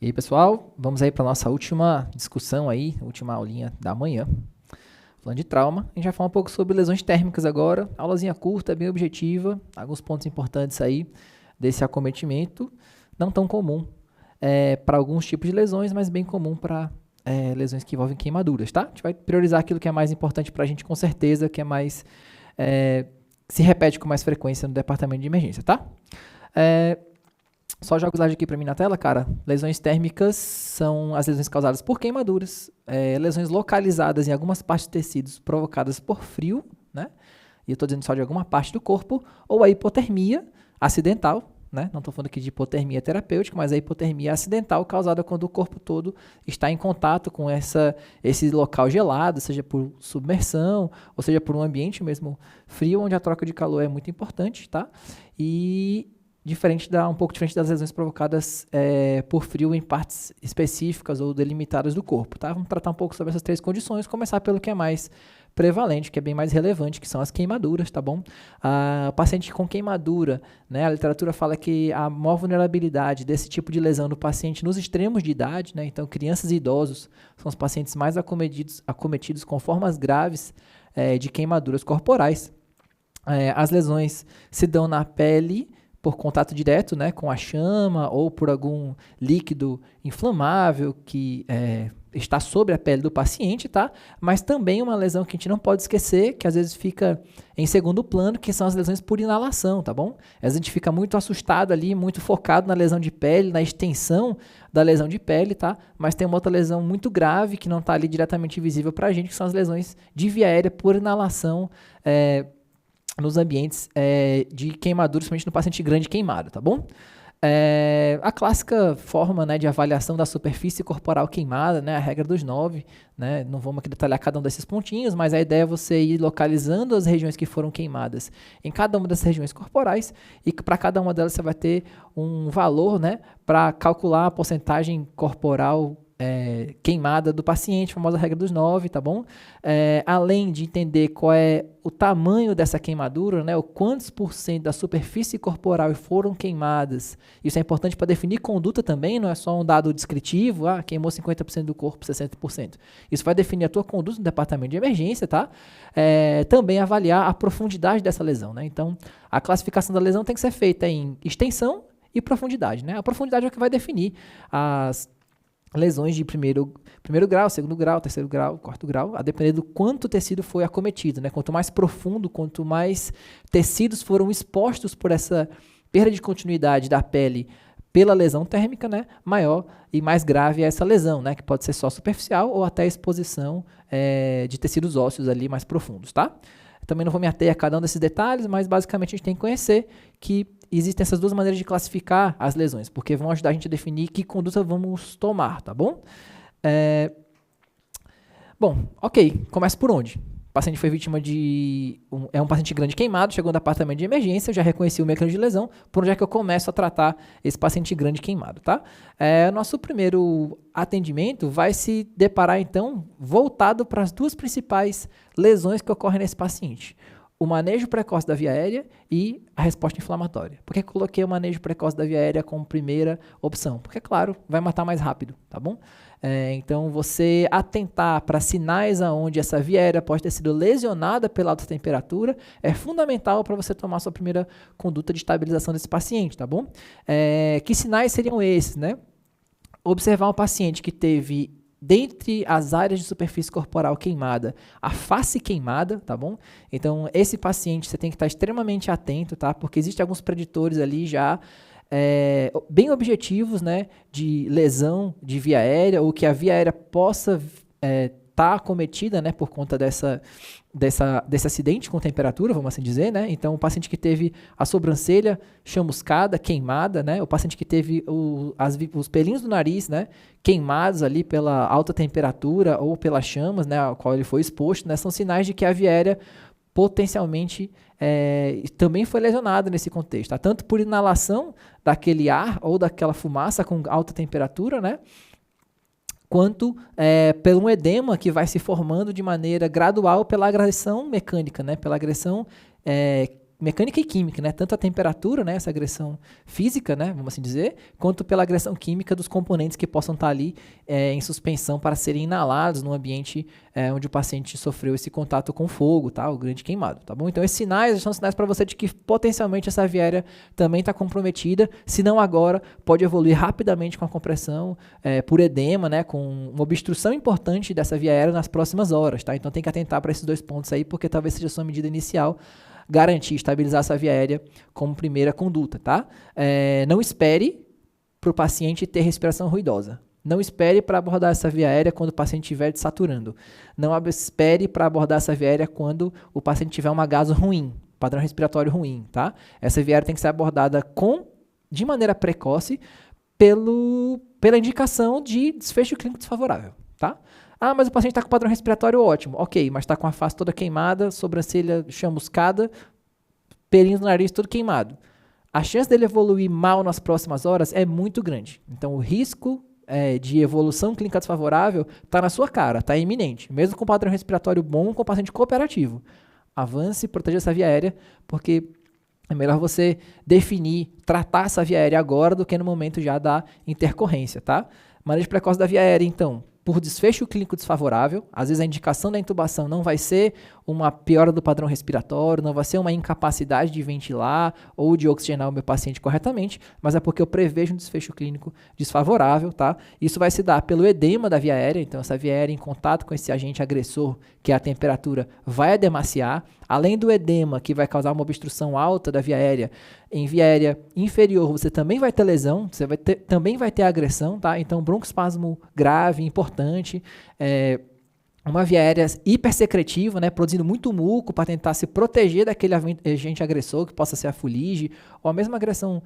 E aí, pessoal, vamos aí para nossa última discussão aí, última aulinha da manhã. Falando de trauma, a gente vai falar um pouco sobre lesões térmicas agora. Aulazinha curta, bem objetiva, alguns pontos importantes aí desse acometimento, não tão comum para alguns tipos de lesões, mas bem comum para lesões que envolvem queimaduras, tá? A gente vai priorizar aquilo que é mais importante para a gente, com certeza, que é mais se repete com mais frequência no departamento de emergência, tá? Só joga o slide aqui para mim na tela, cara. Lesões térmicas são as lesões causadas por queimaduras, lesões localizadas em algumas partes de tecidos provocadas por frio, né? E eu estou dizendo só de alguma parte do corpo, ou a hipotermia acidental, né? Não estou falando aqui de hipotermia terapêutica, mas a hipotermia acidental causada quando o corpo todo está em contato com esse local gelado, seja por submersão, ou seja por um ambiente mesmo frio, onde a troca de calor é muito importante, tá? E um pouco diferente das lesões provocadas por frio em partes específicas ou delimitadas do corpo, tá? Vamos tratar um pouco sobre essas três condições, começar pelo que é mais prevalente, que é bem mais relevante, que são as queimaduras, tá bom? O paciente com queimadura, né? A literatura fala que a maior vulnerabilidade desse tipo de lesão no paciente nos extremos de idade, né? Então, crianças e idosos são os pacientes mais acometidos com formas graves de queimaduras corporais. As lesões se dão na pele por contato direto, né, com a chama ou por algum líquido inflamável que está sobre a pele do paciente, tá? Mas também uma lesão que a gente não pode esquecer, que às vezes fica em segundo plano, que são as lesões por inalação, tá bom? Às vezes a gente fica muito assustado ali, muito focado na lesão de pele, na extensão da lesão de pele, tá? Mas tem uma outra lesão muito grave que não está ali diretamente visível para a gente, que são as lesões de via aérea por inalação, nos ambientes de queimadura, principalmente no paciente grande queimado, tá bom? A clássica forma, né, de avaliação da superfície corporal queimada, né, a regra dos 9, né, não vamos aqui detalhar cada um desses pontinhos, mas a ideia é você ir localizando as regiões que foram queimadas em cada uma das regiões corporais e que para cada uma delas você vai ter um valor, né, para calcular a porcentagem corporal queimada do paciente, a famosa regra dos 9, tá bom? Além de entender qual é o tamanho dessa queimadura, né, o quantos por cento da superfície corporal foram queimadas. Isso é importante para definir conduta também, não é só um dado descritivo, queimou 50% do corpo, 60%. Isso vai definir a tua conduta no departamento de emergência, tá? Também avaliar a profundidade dessa lesão, né? Então, a classificação da lesão tem que ser feita em extensão e profundidade, né? A profundidade é o que vai definir as lesões de primeiro grau, segundo grau, terceiro grau, quarto grau, a depender do quanto tecido foi acometido, né? Quanto mais profundo, quanto mais tecidos foram expostos por essa perda de continuidade da pele pela lesão térmica, né? Maior e mais grave é essa lesão, né? Que pode ser só superficial ou até exposição de tecidos ósseos ali mais profundos, tá? Também não vou me ater a cada um desses detalhes, mas basicamente a gente tem que conhecer que existem essas duas maneiras de classificar as lesões, porque vão ajudar a gente a definir que conduta vamos tomar, tá bom? Bom, ok, começa por onde? O paciente foi vítima de... um paciente grande queimado, chegou no departamento de emergência, eu já reconheci o mecanismo de lesão, por onde é que eu começo a tratar esse paciente grande queimado, tá? Nosso primeiro atendimento vai se deparar, então, voltado para as duas principais lesões que ocorrem nesse paciente. O manejo precoce da via aérea e a resposta inflamatória. Por que eu coloquei o manejo precoce da via aérea como primeira opção? Porque, claro, vai matar mais rápido, tá bom? Então, você atentar para sinais aonde essa via aérea pode ter sido lesionada pela alta temperatura é fundamental para você tomar sua primeira conduta de estabilização desse paciente, tá bom? Que sinais seriam esses, né? Observar um paciente que teve, dentre as áreas de superfície corporal queimada, a face queimada, tá bom? Então, esse paciente você tem que estar extremamente atento, tá? Porque existem alguns preditores ali já bem objetivos, né? De lesão de via aérea, ou que a via aérea possa estar acometida, né? Por conta desse acidente com temperatura, vamos assim dizer, né? Então, o paciente que teve a sobrancelha chamuscada, queimada, né? O paciente que teve os pelinhos do nariz, né? Queimados ali pela alta temperatura ou pelas chamas, né? Ao qual ele foi exposto, né? São sinais de que a via aérea potencialmente também foi lesionada nesse contexto, tá? Tanto por inalação daquele ar ou daquela fumaça com alta temperatura, né? Quanto pelo um edema que vai se formando de maneira gradual pela agressão mecânica, né? Pela agressão mecânica e química, né? Tanto a temperatura, né? Essa agressão física, né? Vamos assim dizer, quanto pela agressão química dos componentes que possam estar ali em suspensão para serem inalados no ambiente onde o paciente sofreu esse contato com fogo, tá? O grande queimado, tá bom? Então, esses sinais são sinais para você de que potencialmente essa via aérea também está comprometida. Se não agora, pode evoluir rapidamente com a compressão por edema, né? Com uma obstrução importante dessa via aérea nas próximas horas, tá? Então, tem que atentar para esses 2 pontos aí, porque talvez seja a sua medida inicial garantir, estabilizar essa via aérea como primeira conduta, tá? Não espere para o paciente ter respiração ruidosa. Não espere para abordar essa via aérea quando o paciente estiver desaturando. Não espere para abordar essa via aérea quando o paciente tiver um agaso ruim, padrão respiratório ruim, tá? Essa via aérea tem que ser abordada de maneira precoce pela indicação de desfecho clínico desfavorável, tá? Ah, mas o paciente está com padrão respiratório ótimo. Ok, mas está com a face toda queimada, sobrancelha chamuscada, pelinhos no nariz todo queimado. A chance dele evoluir mal nas próximas horas é muito grande. Então, o risco de evolução clínica desfavorável está na sua cara, está iminente. Mesmo com padrão respiratório bom, com paciente cooperativo. Avance e proteja essa via aérea, porque é melhor você definir, tratar essa via aérea agora do que no momento já da intercorrência, tá? Manejo precoce da via aérea, então, por desfecho clínico desfavorável, às vezes a indicação da intubação não vai ser uma piora do padrão respiratório, não vai ser uma incapacidade de ventilar ou de oxigenar o meu paciente corretamente, mas é porque eu prevejo um desfecho clínico desfavorável, tá? Isso vai se dar pelo edema da via aérea, então essa via aérea em contato com esse agente agressor, que é a temperatura, vai edemaciar. Além do edema, que vai causar uma obstrução alta da via aérea, em via aérea inferior você também vai ter lesão, também vai ter agressão, tá? Então broncoespasmo grave, importante, uma via aérea hipersecretiva, né, produzindo muito muco para tentar se proteger daquele agente agressor, que possa ser a fuligem, ou a mesma agressão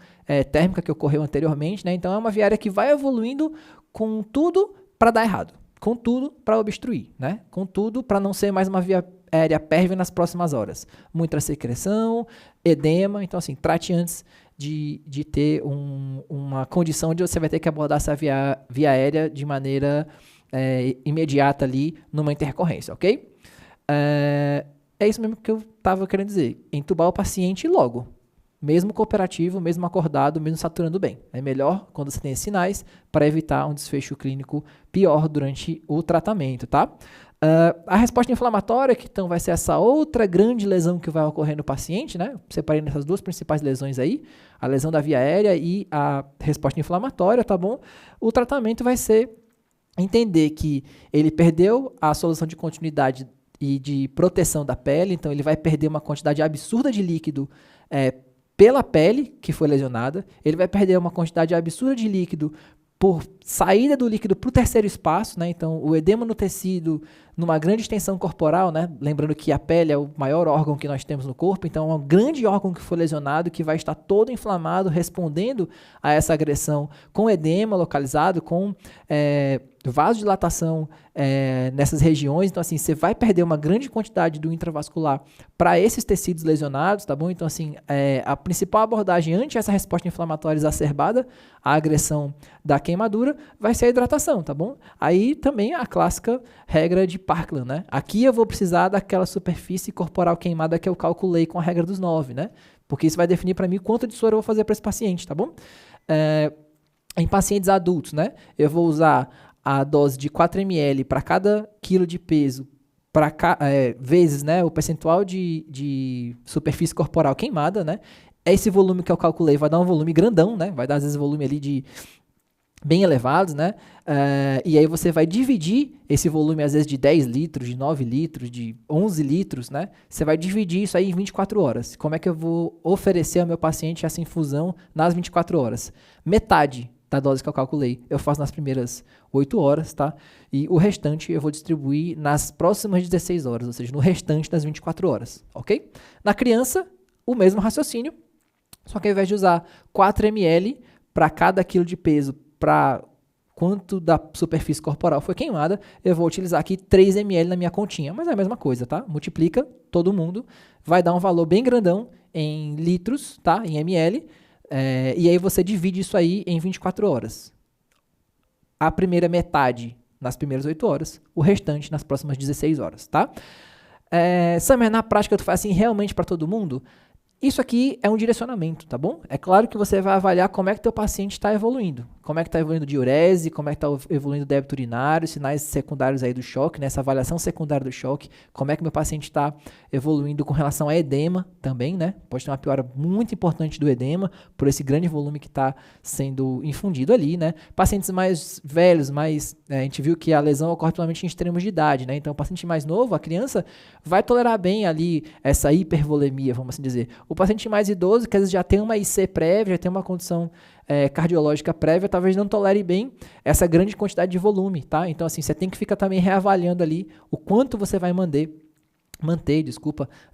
térmica que ocorreu anteriormente, né? Então é uma via aérea que vai evoluindo com tudo para dar errado, com tudo para obstruir, né? Com tudo para não ser mais uma via aérea pérvia nas próximas horas. Muita secreção, edema, então assim, trate antes de ter uma condição onde você vai ter que abordar essa via aérea de maneira imediata ali numa intercorrência, ok? É isso mesmo que eu estava querendo dizer. Entubar o paciente logo. Mesmo cooperativo, mesmo acordado, mesmo saturando bem. É melhor quando você tem esses sinais para evitar um desfecho clínico pior durante o tratamento, tá? A resposta inflamatória, que então vai ser essa outra grande lesão que vai ocorrer no paciente, né? Separei nessas 2 principais lesões aí, a lesão da via aérea e a resposta inflamatória, tá bom? O tratamento vai ser entender que ele perdeu a solução de continuidade e de proteção da pele, então ele vai perder uma quantidade absurda de líquido pela pele que foi lesionada, ele vai perder uma quantidade absurda de líquido por saída do líquido para o terceiro espaço, né? Então o edema no tecido, numa grande extensão corporal, né? Lembrando que a pele é o maior órgão que nós temos no corpo, então é um grande órgão que foi lesionado, que vai estar todo inflamado, respondendo a essa agressão com edema localizado, com vasodilatação nessas regiões. Então assim, você vai perder uma grande quantidade do intravascular para esses tecidos lesionados, tá bom? Então assim, a principal abordagem ante essa resposta inflamatória exacerbada, a agressão da queimadura, vai ser a hidratação, tá bom? Aí também a clássica regra de Parkland, né? Aqui eu vou precisar daquela superfície corporal queimada que eu calculei com a regra dos 9, né? Porque isso vai definir para mim quanto de soro eu vou fazer para esse paciente, tá bom? Em pacientes adultos, né? Eu vou usar a dose de 4 ml para cada quilo de peso, vezes, né, o percentual de superfície corporal queimada, né? Esse volume que eu calculei vai dar um volume grandão, né? Vai dar, às vezes, volume ali de bem elevados, né? E aí você vai dividir esse volume, às vezes, de 10 litros, de 9 litros, de 11 litros, né? Você vai dividir isso aí em 24 horas. Como é que eu vou oferecer ao meu paciente essa infusão nas 24 horas? Metade da dose que eu calculei eu faço nas primeiras 8 horas, tá? E o restante eu vou distribuir nas próximas 16 horas, ou seja, no restante das 24 horas, ok? Na criança, o mesmo raciocínio, só que ao invés de usar 4 ml para cada quilo de peso para quanto da superfície corporal foi queimada, eu vou utilizar aqui 3 ml na minha continha, mas é a mesma coisa, tá? Multiplica todo mundo, vai dar um valor bem grandão em litros, tá? Em ml, e aí você divide isso aí em 24 horas. A primeira metade nas primeiras 8 horas, o restante nas próximas 16 horas, tá? Summer, na prática tu faz assim realmente para todo mundo? Isso aqui é um direcionamento, tá bom? É claro que você vai avaliar como é que teu paciente está evoluindo. Como é que está evoluindo diurese, como é que está evoluindo débito urinário, sinais secundários aí do choque, né? Essa avaliação secundária do choque, como é que meu paciente está evoluindo com relação a edema também, né? Pode ter uma piora muito importante do edema, por esse grande volume que está sendo infundido ali, né? Pacientes mais velhos, a gente viu que a lesão ocorre principalmente em extremos de idade, né? Então, o paciente mais novo, a criança, vai tolerar bem ali essa hipervolemia, vamos assim dizer. O paciente mais idoso, que às vezes já tem uma IC prévia, já tem uma condição cardiológica prévia, talvez não tolere bem essa grande quantidade de volume, tá? Então, assim, você tem que ficar também reavaliando ali o quanto você vai manter,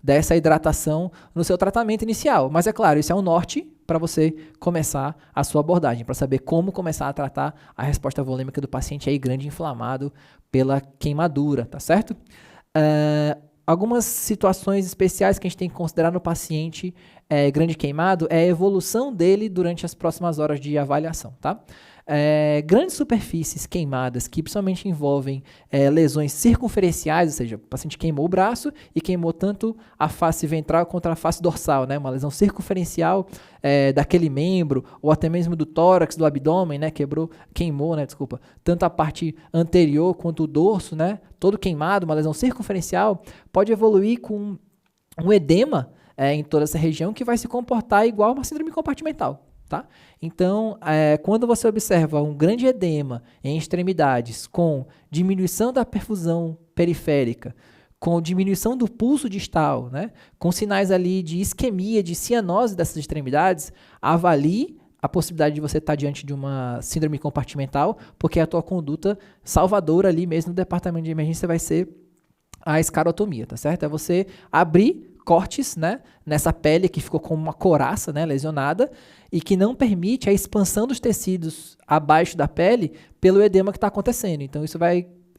dessa hidratação no seu tratamento inicial. Mas é claro, isso é um norte para você começar a sua abordagem, para saber como começar a tratar a resposta volêmica do paciente aí grande inflamado pela queimadura, tá certo? Algumas situações especiais que a gente tem que considerar no paciente grande queimado é a evolução dele durante as próximas horas de avaliação, tá? Grandes superfícies queimadas que principalmente envolvem lesões circunferenciais, ou seja, o paciente queimou o braço e queimou tanto a face ventral quanto a face dorsal, né? Uma lesão circunferencial daquele membro, ou até mesmo do tórax, do abdômen, né? Queimou, né? Desculpa, tanto a parte anterior quanto o dorso, né? Todo queimado, uma lesão circunferencial, pode evoluir com um edema em toda essa região que vai se comportar igual uma síndrome compartimental. Tá? Então, quando você observa um grande edema em extremidades com diminuição da perfusão periférica, com diminuição do pulso distal, né, com sinais ali de isquemia, de cianose dessas extremidades, avalie a possibilidade de você estar diante de uma síndrome compartimental, porque a tua conduta salvadora ali mesmo no departamento de emergência vai ser a escarotomia, tá certo? É você abrir cortes, né, nessa pele que ficou como uma coraça, né, lesionada, e que não permite a expansão dos tecidos abaixo da pele pelo edema que está acontecendo. Então,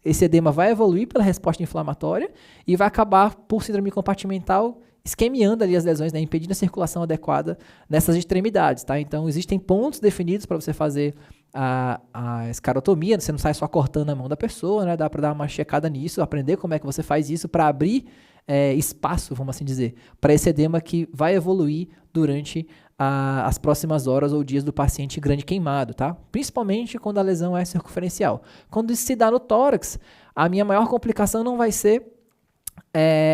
esse edema vai evoluir pela resposta inflamatória e vai acabar, por síndrome compartimental, isquemiando ali as lesões, né, impedindo a circulação adequada nessas extremidades. Tá? Então, existem pontos definidos para você fazer a escarotomia, você não sai só cortando a mão da pessoa, né? Dá para dar uma checada nisso, aprender como é que você faz isso para abrir espaço, vamos assim dizer, para esse edema que vai evoluir durante as próximas horas ou dias do paciente grande queimado, tá? Principalmente quando a lesão é circunferencial. Quando isso se dá no tórax, a minha maior complicação não vai ser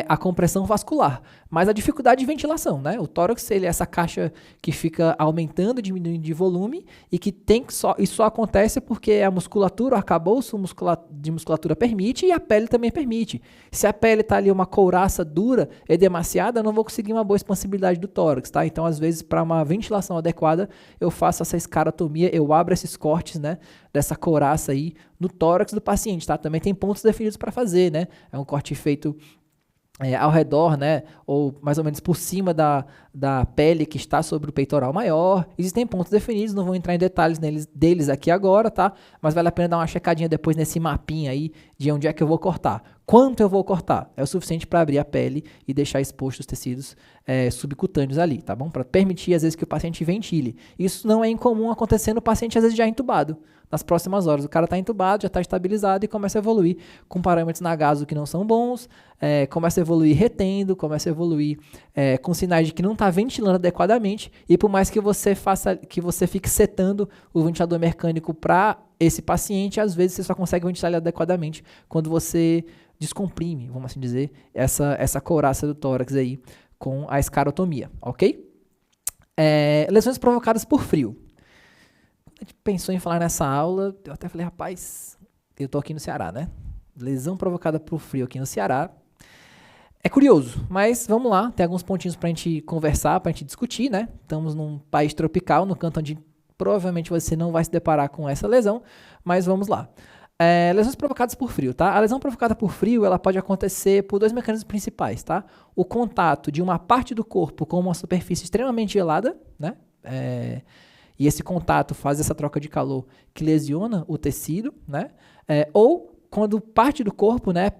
a compressão vascular, mas a dificuldade de ventilação, né? O tórax, ele é essa caixa que fica aumentando, diminuindo de volume e que isso só acontece porque a musculatura, o arcabouço de musculatura permite e a pele também permite. Se a pele está ali uma couraça dura, edemaciada, eu não vou conseguir uma boa expansibilidade do tórax, tá? Então, às vezes, para uma ventilação adequada, eu faço essa escarotomia, eu abro esses cortes, né, dessa couraça aí no tórax do paciente, tá? Também tem pontos definidos para fazer, né? É um corte feito ao redor, né, ou mais ou menos por cima da pele que está sobre o peitoral maior. Existem pontos definidos, não vou entrar em detalhes deles aqui agora, tá? Mas vale a pena dar uma checadinha depois nesse mapinha aí de onde é que eu vou cortar. Quanto eu vou cortar? É o suficiente para abrir a pele e deixar expostos os tecidos subcutâneos ali, tá bom? Para permitir, às vezes, que o paciente ventile. Isso não é incomum acontecer no paciente, às vezes, já entubado. Nas próximas horas, o cara está entubado, já está estabilizado e começa a evoluir com parâmetros na gaso que não são bons, começa a evoluir retendo, começa a evoluir com sinais de que não está ventilando adequadamente, e por mais que você fique setando o ventilador mecânico para esse paciente, às vezes você só consegue ventilar ele adequadamente quando você descomprime, vamos assim dizer, essa couraça do tórax aí com a escarotomia, ok? Lesões provocadas por frio. A gente pensou em falar nessa aula, eu até falei, rapaz, eu tô aqui no Ceará, né? Lesão provocada por frio aqui no Ceará. É curioso, mas vamos lá, tem alguns pontinhos pra gente conversar, pra gente discutir, né? Estamos num país tropical, no canto onde provavelmente você não vai se deparar com essa lesão, mas vamos lá. Lesões provocadas por frio, tá? A lesão provocada por frio, ela pode acontecer por dois mecanismos principais, tá? O contato de uma parte do corpo com uma superfície extremamente gelada, né? E esse contato faz essa troca de calor que lesiona o tecido, né? Ou quando parte do corpo, né,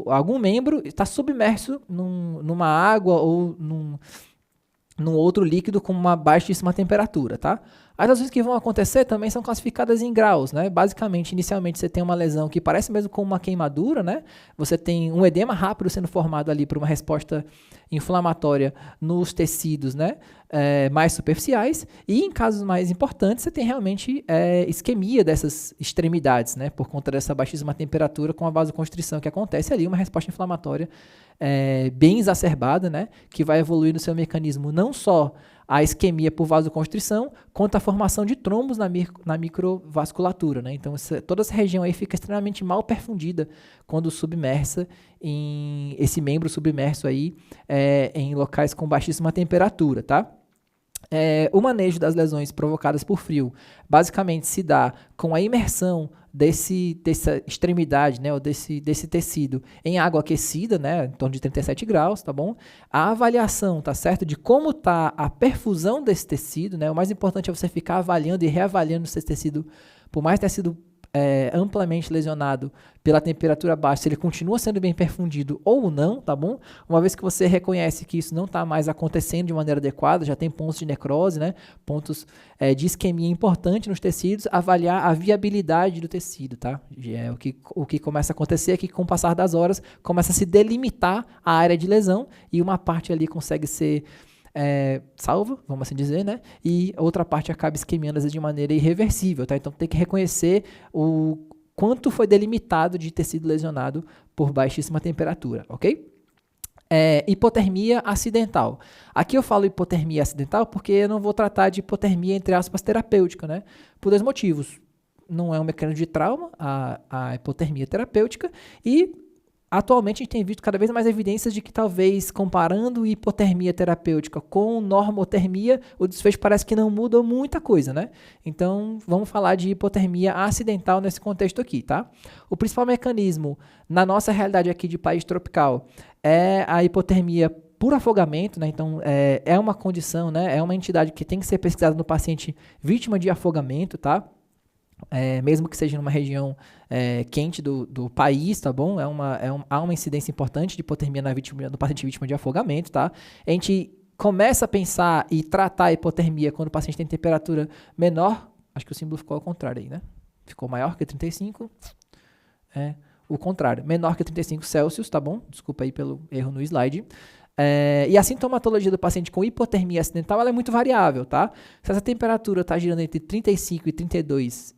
algum membro está submerso numa água ou num outro líquido com uma baixíssima temperatura, tá? As lesões que vão acontecer também são classificadas em graus, né? Basicamente, inicialmente você tem uma lesão que parece mesmo com uma queimadura, né? Você tem um edema rápido sendo formado ali por uma resposta inflamatória nos tecidos, né? Mais superficiais, e em casos mais importantes você tem realmente isquemia dessas extremidades, né? Por conta dessa baixíssima temperatura com a vasoconstrição que acontece ali, uma resposta inflamatória bem exacerbada, né? Que vai evoluir no seu mecanismo não só a isquemia por vasoconstrição, quanto a formação de trombos na microvasculatura, né? Então, toda essa região aí fica extremamente mal perfundida quando submersa em esse membro submerso aí em locais com baixíssima temperatura, tá? O manejo das lesões provocadas por frio basicamente se dá com a imersão dessa extremidade, né, ou desse tecido em água aquecida, né, em torno de 37 graus, tá bom? A avaliação, tá certo, de como tá a perfusão desse tecido, né, o mais importante é você ficar avaliando e reavaliando esse tecido, por mais ter sido amplamente lesionado pela temperatura baixa, se ele continua sendo bem perfundido ou não, tá bom? Uma vez que você reconhece que isso não está mais acontecendo de maneira adequada, já tem pontos de necrose, né? Pontos de isquemia importante nos tecidos, avaliar a viabilidade do tecido, tá? O que começa a acontecer é que com o passar das horas começa a se delimitar a área de lesão e uma parte ali consegue ser salva, vamos assim dizer, né? E outra parte acaba isquemiando às vezes de maneira irreversível, tá? Então tem que reconhecer o quanto foi delimitado de tecido lesionado por baixíssima temperatura, ok? Hipotermia acidental. Aqui eu falo hipotermia acidental porque eu não vou tratar de hipotermia, entre aspas, terapêutica, né? Por dois motivos. Não é um mecanismo de trauma, a hipotermia terapêutica, e atualmente a gente tem visto cada vez mais evidências de que talvez comparando hipotermia terapêutica com normotermia, o desfecho parece que não muda muita coisa, né? Então, vamos falar de hipotermia acidental nesse contexto aqui, tá? O principal mecanismo na nossa realidade aqui de país tropical é a hipotermia por afogamento, né? Então, é uma condição, né? É uma entidade que tem que ser pesquisada no paciente vítima de afogamento, tá? Mesmo que seja numa região quente do país, tá bom? Há uma incidência importante de hipotermia no paciente vítima de afogamento, tá? A gente começa a pensar e tratar a hipotermia quando o paciente tem temperatura menor, acho que o símbolo ficou ao contrário aí, né? Ficou maior que 35, o contrário, menor que 35 Celsius, tá bom? Desculpa aí pelo erro no slide. E a sintomatologia do paciente com hipotermia acidental ela é muito variável, tá? Se essa temperatura está girando entre 35 e 32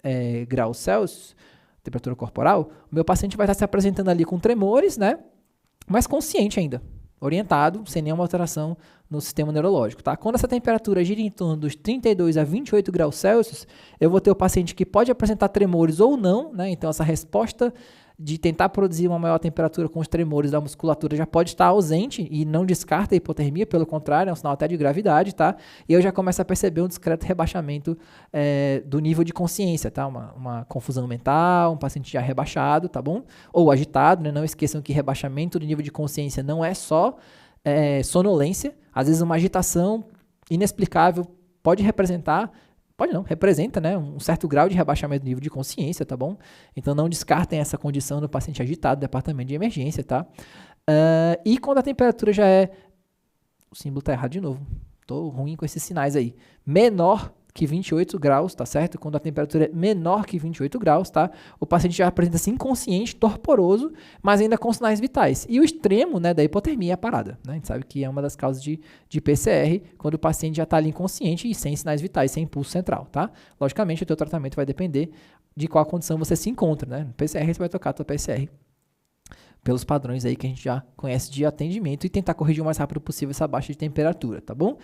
graus Celsius, temperatura corporal, o meu paciente vai estar se apresentando ali com tremores, né? Mas consciente ainda, orientado, sem nenhuma alteração no sistema neurológico, tá? Quando essa temperatura gira em torno dos 32 a 28 graus Celsius, eu vou ter o paciente que pode apresentar tremores ou não, né? Então, essa resposta de tentar produzir uma maior temperatura com os tremores da musculatura já pode estar ausente e não descarta a hipotermia, pelo contrário, é um sinal até de gravidade, tá? E eu já começo a perceber um discreto rebaixamento do nível de consciência, tá? Uma confusão mental, um paciente já rebaixado, tá bom? Ou agitado, né? Não esqueçam que rebaixamento do nível de consciência não é só sonolência, às vezes uma agitação inexplicável pode representar. Pode não, representa, né, um certo grau de rebaixamento do nível de consciência, tá bom? Então não descartem essa condição do paciente agitado do departamento de emergência, tá? E quando a temperatura já o símbolo tá errado de novo, tô ruim com esses sinais aí, menor que 28 graus, tá certo? Quando a temperatura é menor que 28 graus, tá? O paciente já apresenta-se inconsciente, torporoso, mas ainda com sinais vitais. E o extremo, né, da hipotermia é a parada, né? A gente sabe que é uma das causas de PCR, quando o paciente já está ali inconsciente e sem sinais vitais, sem impulso central, tá? Logicamente, o teu tratamento vai depender de qual condição você se encontra, né? No PCR, você vai tocar a tua PCR pelos padrões aí que a gente já conhece de atendimento e tentar corrigir o mais rápido possível essa baixa de temperatura, tá bom?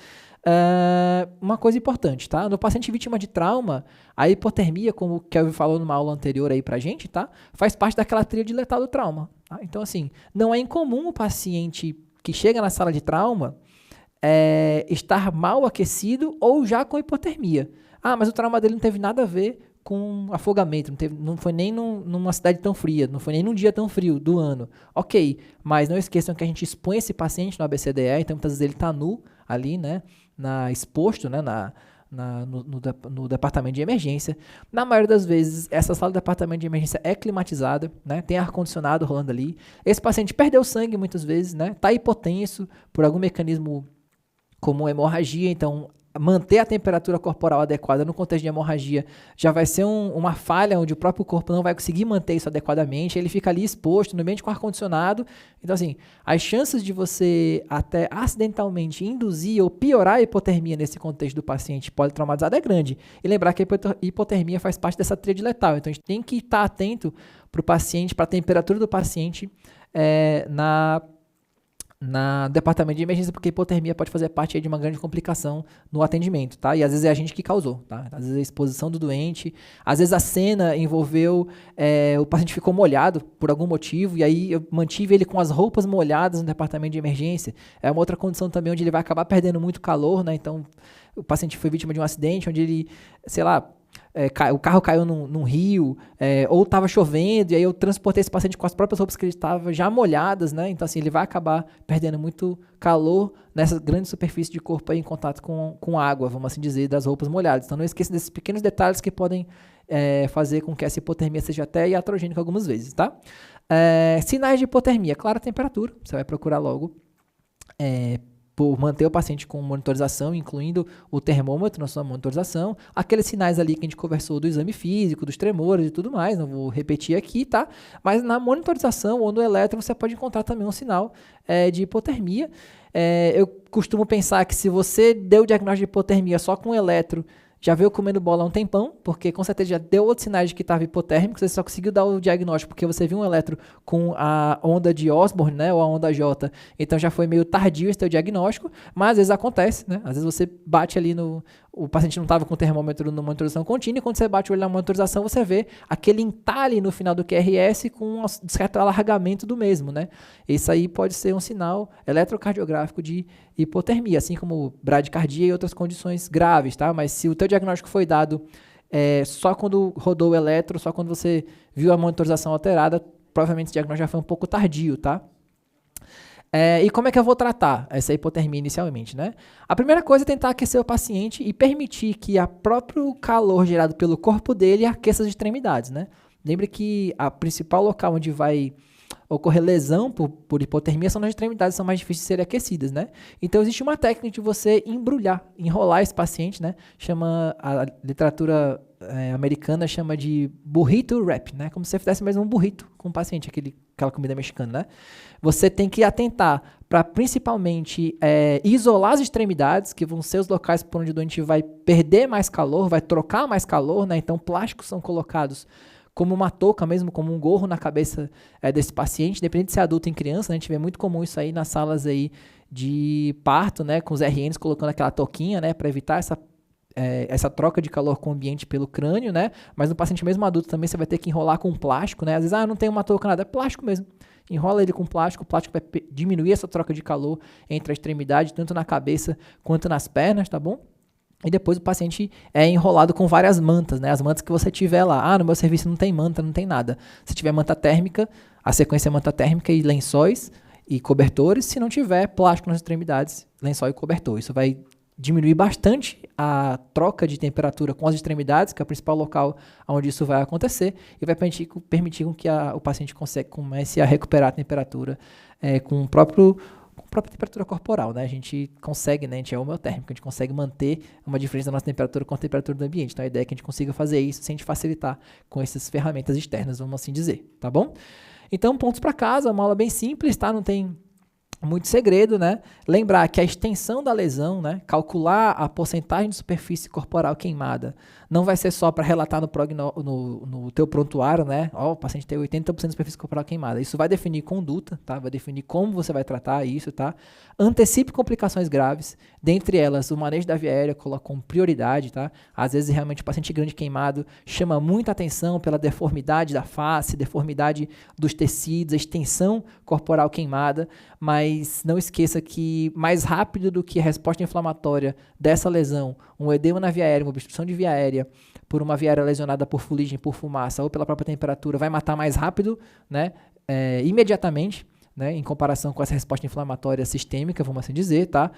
Uma coisa importante, tá? No paciente vítima de trauma, a hipotermia, como o Kelvin falou numa aula anterior aí pra gente, tá? Faz parte daquela tríade letal do trauma, tá? Então, assim, não é incomum o paciente que chega na sala de trauma estar mal aquecido ou já com hipotermia. Mas o trauma dele não teve nada a ver com afogamento, não foi nem numa cidade tão fria, não foi nem num dia tão frio do ano. Ok, mas não esqueçam que a gente expõe esse paciente no ABCDE, então muitas vezes ele está nu ali, né, exposto, né, no departamento de emergência. Na maioria das vezes, essa sala do departamento de emergência é climatizada, né, tem ar-condicionado rolando ali. Esse paciente perdeu sangue muitas vezes, né, está hipotenso por algum mecanismo como hemorragia, então manter a temperatura corporal adequada no contexto de hemorragia já vai ser uma falha onde o próprio corpo não vai conseguir manter isso adequadamente, ele fica ali exposto no ambiente com ar-condicionado. Então, assim, as chances de você até acidentalmente induzir ou piorar a hipotermia nesse contexto do paciente politraumatizado é grande. E lembrar que a hipotermia faz parte dessa tríade letal. Então, a gente tem que estar atento para o paciente, para a temperatura do paciente na departamento de emergência, porque a hipotermia pode fazer parte aí de uma grande complicação no atendimento, tá? E às vezes é a gente que causou, tá? Às vezes é a exposição do doente, às vezes a cena envolveu, o paciente ficou molhado por algum motivo, e aí eu mantive ele com as roupas molhadas no departamento de emergência. É uma outra condição também onde ele vai acabar perdendo muito calor, né? Então, o paciente foi vítima de um acidente onde ele, sei lá, o carro caiu num rio, ou estava chovendo, e aí eu transportei esse paciente com as próprias roupas que ele estava já molhadas, né? Então, assim, ele vai acabar perdendo muito calor nessa grande superfície de corpo aí em contato com água, vamos assim dizer, das roupas molhadas. Então, não esqueça desses pequenos detalhes que podem fazer com que essa hipotermia seja até iatrogênica algumas vezes, tá? Sinais de hipotermia, claro, a temperatura, você vai procurar logo por manter o paciente com monitorização, incluindo o termômetro na sua monitorização, aqueles sinais ali que a gente conversou do exame físico, dos tremores e tudo mais, não vou repetir aqui, tá? Mas na monitorização ou no eletro você pode encontrar também um sinal de hipotermia. Eu costumo pensar que se você deu o diagnóstico de hipotermia só com o eletro, já veio comendo bola há um tempão, porque com certeza já deu outros sinais de que estava hipotérmico, você só conseguiu dar o diagnóstico porque você viu um eletro com a onda de Osborne, né, ou a onda J, então já foi meio tardio esse teu diagnóstico, mas às vezes acontece, né, às vezes você bate ali o paciente não estava com o termômetro na monitorização contínua, e quando você bate o olho na monitorização, você vê aquele entalhe no final do QRS com um certo alargamento do mesmo, né? Isso aí pode ser um sinal eletrocardiográfico de hipotermia, assim como bradicardia e outras condições graves, tá? Mas se o teu diagnóstico foi dado só quando rodou o eletro, só quando você viu a monitorização alterada, provavelmente esse diagnóstico já foi um pouco tardio, tá? E como é que eu vou tratar essa hipotermia inicialmente, né? A primeira coisa é tentar aquecer o paciente e permitir que o próprio calor gerado pelo corpo dele aqueça as extremidades, né? Lembre que a principal local onde vai ocorrer lesão por hipotermia são nas extremidades, são mais difíceis de serem aquecidas, né? Então, existe uma técnica de você enrolar esse paciente, né? A literatura americana chama de burrito wrap, né? Como se você fizesse mesmo um burrito com o paciente, aquela comida mexicana, né? Você tem que atentar para, principalmente, isolar as extremidades, que vão ser os locais por onde o doente vai perder mais calor, vai trocar mais calor, né? Então, plásticos são colocados como uma touca mesmo, como um gorro na cabeça desse paciente, independente de ser adulto ou criança, né? A gente vê muito comum isso aí nas salas aí de parto, né? Com os RNs colocando aquela touquinha, né? Para evitar essa troca de calor com o ambiente pelo crânio, né? Mas no paciente mesmo adulto também você vai ter que enrolar com plástico, né? Às vezes, não tem uma touca, nada, é plástico mesmo. Enrola ele com plástico, o plástico vai diminuir essa troca de calor entre a extremidade, tanto na cabeça quanto nas pernas, tá bom? E depois o paciente é enrolado com várias mantas, né? As mantas que você tiver lá. No meu serviço não tem manta, não tem nada. Se tiver manta térmica, a sequência é manta térmica e lençóis e cobertores. Se não tiver, plástico nas extremidades, lençol e cobertor. Isso vai diminuir bastante a troca de temperatura com as extremidades, que é o principal local onde isso vai acontecer, e vai permitir que o paciente comece a recuperar a temperatura com a própria temperatura corporal, né? A gente consegue, né? A gente é homeotérmico, a gente consegue manter uma diferença da nossa temperatura com a temperatura do ambiente. Então, a ideia é que a gente consiga fazer isso sem a gente facilitar com essas ferramentas externas, vamos assim dizer, tá bom? Então, pontos para casa, uma aula bem simples, tá? Não tem muito segredo, né? Lembrar que a extensão da lesão, né? Calcular a porcentagem de superfície corporal queimada não vai ser só para relatar no teu prontuário, né? O paciente tem 80% de superfície corporal queimada. Isso vai definir conduta, tá? Vai definir como você vai tratar isso, tá? Antecipe complicações graves, dentre elas o manejo da via aérea coloca como prioridade, tá? Às vezes realmente o paciente grande queimado chama muita atenção pela deformidade da face, deformidade dos tecidos, a extensão corporal queimada, mas não esqueça que mais rápido do que a resposta inflamatória dessa lesão, um edema na via aérea, uma obstrução de via aérea, por uma via aérea lesionada por fuligem, por fumaça ou pela própria temperatura, vai matar mais rápido, né, imediatamente, né, em comparação com essa resposta inflamatória sistêmica, vamos assim dizer, tá?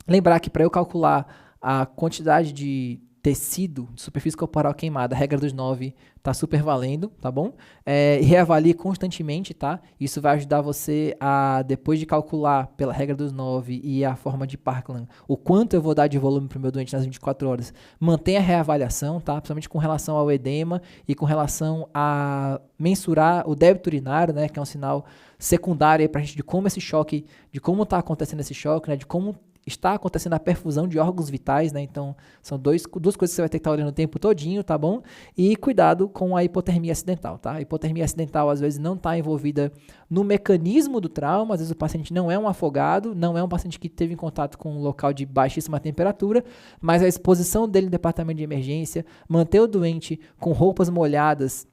Lembrar que para eu calcular a quantidade de tecido, de superfície corporal queimada, a regra dos 9 tá super valendo, tá bom? E reavalie constantemente, tá? Isso vai ajudar você a, depois de calcular pela regra dos 9 e a forma de Parkland, o quanto eu vou dar de volume para o meu doente nas 24 horas, mantenha a reavaliação, tá? Principalmente com relação ao edema e com relação a mensurar o débito urinário, né? Que é um sinal secundário aí pra gente de como esse choque, de como tá acontecendo esse choque, né? De como está acontecendo a perfusão de órgãos vitais, né? Então, são duas coisas que você vai ter que estar olhando o tempo todinho, tá bom? E cuidado com a hipotermia acidental, tá? A hipotermia acidental, às vezes, não está envolvida no mecanismo do trauma, às vezes o paciente não é um afogado, não é um paciente que teve em contato com um local de baixíssima temperatura, mas a exposição dele no departamento de emergência, manter o doente com roupas molhadas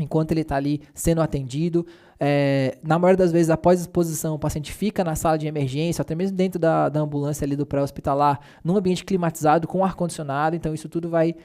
enquanto ele está ali sendo atendido. Na maioria das vezes, após a exposição, o paciente fica na sala de emergência, até mesmo dentro da ambulância ali do pré-hospitalar, num ambiente climatizado, com ar-condicionado. Então, isso tudo vai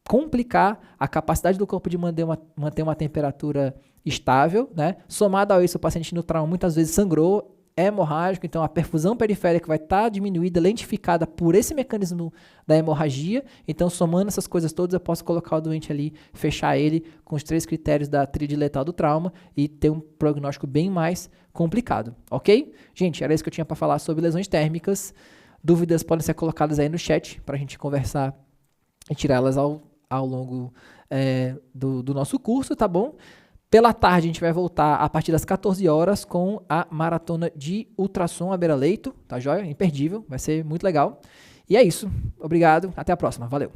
complicar a capacidade do corpo de manter uma temperatura estável, né? Somado a isso, o paciente no trauma muitas vezes sangrou, é hemorrágico, então a perfusão periférica vai estar diminuída, lentificada por esse mecanismo da hemorragia. Então, somando essas coisas todas, eu posso colocar o doente ali, fechar ele com os 3 critérios da tríade letal do trauma e ter um prognóstico bem mais complicado, ok? Gente, era isso que eu tinha para falar sobre lesões térmicas. Dúvidas podem ser colocadas aí no chat para a gente conversar e tirá-las ao longo do nosso curso, tá bom? Pela tarde, a gente vai voltar a partir das 14 horas com a maratona de ultrassom à beira-leito, tá joia? Imperdível, vai ser muito legal. E é isso. Obrigado, até a próxima. Valeu!